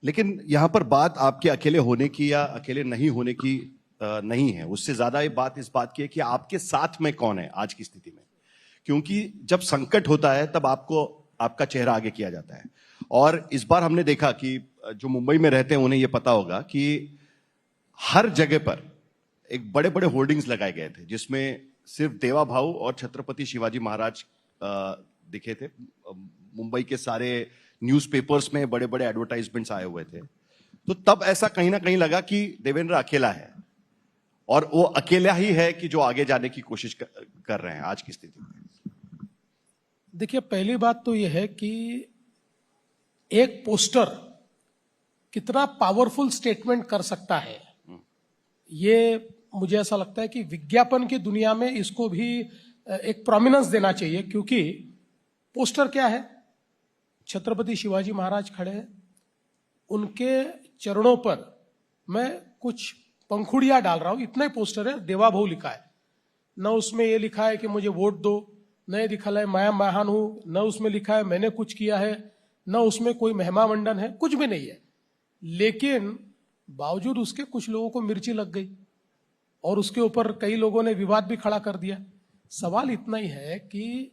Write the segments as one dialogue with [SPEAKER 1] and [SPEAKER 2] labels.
[SPEAKER 1] लेकिन यहां पर बात आपके अकेले होने की या अकेले नहीं होने की नहीं है, उससे ज्यादा ये बात इस बात की है कि आपके साथ में कौन है आज की स्थिति में। क्योंकि जब संकट होता है तब आपको आपका चेहरा आगे किया जाता है। और इस बार हमने देखा कि जो मुंबई में रहते हैं उन्हें यह पता होगा कि हर जगह पर एक बड़े बड़े होर्डिंग्स लगाए गए थे जिसमें सिर्फ देवा भाऊ और छत्रपति शिवाजी महाराज दिखे थे। मुंबई के सारे न्यूज़पेपर्स में बड़े बड़े एडवर्टाइजमेंट्स आए हुए थे। तो तब ऐसा कहीं ना कहीं लगा कि देवेंद्र अकेला है, और वो अकेला ही है कि जो आगे जाने की कोशिश कर रहे हैं आज की स्थिति में।
[SPEAKER 2] देखिए, पहली बात तो यह है कि एक पोस्टर कितना पावरफुल स्टेटमेंट कर सकता है, ये मुझे ऐसा लगता है कि विज्ञापन की दुनिया में इसको भी एक प्रोमिनेंस देना चाहिए। क्योंकि पोस्टर क्या है, छत्रपति शिवाजी महाराज खड़े हैं, उनके चरणों पर मैं कुछ पंखुड़ियां डाल रहा हूं, इतना ही पोस्टर है। देवा भाऊ लिखा है, न उसमें ये लिखा है कि मुझे वोट दो, न ये लिखा है मैं महान हूं, न उसमें लिखा है मैंने कुछ किया है, न उसमें कोई महिमा मंडन है, कुछ भी नहीं है। लेकिन बावजूद उसके कुछ लोगों को मिर्ची लग गई और उसके ऊपर कई लोगों ने विवाद भी खड़ा कर दिया। सवाल इतना ही है कि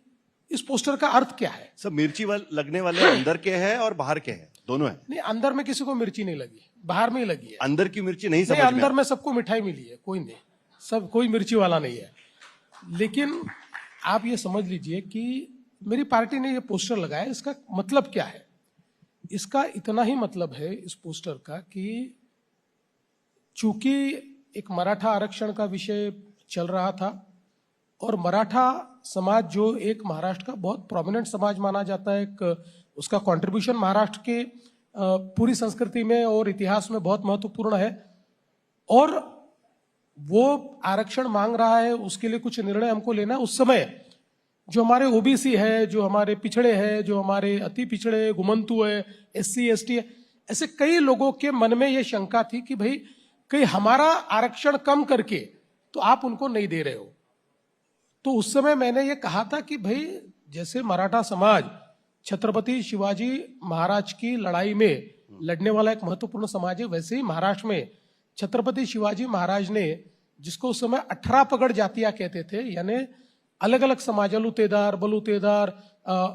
[SPEAKER 2] इस पोस्टर का अर्थ क्या है।
[SPEAKER 1] सब मिर्ची लगने वाले अंदर के हैं और बाहर के हैं, दोनों है।
[SPEAKER 2] नहीं, अंदर में किसी को मिर्ची नहीं लगी, बाहर में ही लगी है।
[SPEAKER 1] अंदर की मिर्ची नहीं समझ में
[SPEAKER 2] अंदर में सबको मिठाई मिली है, कोई नहीं, सब कोई मिर्ची वाला नहीं है। लेकिन आप ये समझ लीजिए कि मेरी पार्टी ने ये पोस्टर लगाया, इसका मतलब क्या है। इसका इतना ही मतलब है इस पोस्टर का कि चूंकि एक मराठा आरक्षण का विषय चल रहा था और मराठा समाज जो एक महाराष्ट्र का बहुत प्रोमिनेंट समाज माना जाता है, एक उसका कंट्रीब्यूशन महाराष्ट्र के पूरी संस्कृति में और इतिहास में बहुत महत्वपूर्ण है, और वो आरक्षण मांग रहा है, उसके लिए कुछ निर्णय हमको लेना है। उस समय जो हमारे ओबीसी है, जो हमारे पिछड़े हैं, जो हमारे अति पिछड़े गुमंतु है, एससी एसटी है, ऐसे कई लोगों के मन में ये शंका थी कि भाई कहीं हमारा आरक्षण कम करके तो आप उनको नहीं दे रहे हो। तो उस समय मैंने ये कहा था कि भाई जैसे मराठा समाज छत्रपति शिवाजी महाराज की लड़ाई में लड़ने वाला एक महत्वपूर्ण समाज है, वैसे ही महाराष्ट्र में छत्रपति शिवाजी महाराज ने, जिसको उस समय 18 पगड़ जातियां कहते थे, यानी अलग अलग समाज, अलुतेदार, बलुतेदार,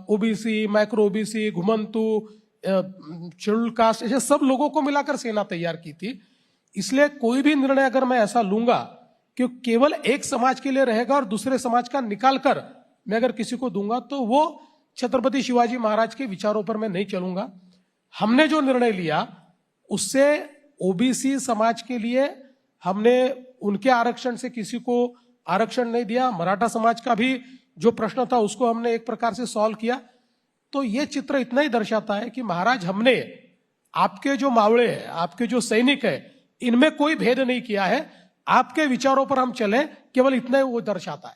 [SPEAKER 2] ओबीसी, माइक्रो ओबीसी, घुमंतु, शेड्यूल कास्ट, ऐसे सब लोगों को मिलाकर सेना तैयार की थी। इसलिए कोई भी निर्णय अगर मैं ऐसा लूंगा कि केवल एक समाज के लिए रहेगा और दूसरे समाज का निकाल कर मैं अगर किसी को दूंगा, तो वो छत्रपति शिवाजी महाराज के विचारों पर मैं नहीं चलूंगा। हमने जो निर्णय लिया उससे ओबीसी समाज के लिए हमने उनके आरक्षण से किसी को आरक्षण नहीं दिया, मराठा समाज का भी जो प्रश्न था उसको हमने एक प्रकार से सॉल्व किया। तो ये चित्र इतना ही दर्शाता है कि महाराज, हमने आपके जो मावड़े हैं, आपके जो सैनिक है, इनमें कोई भेद नहीं किया है, आपके विचारों पर हम चले, केवल इतना ही वो दर्शाता है।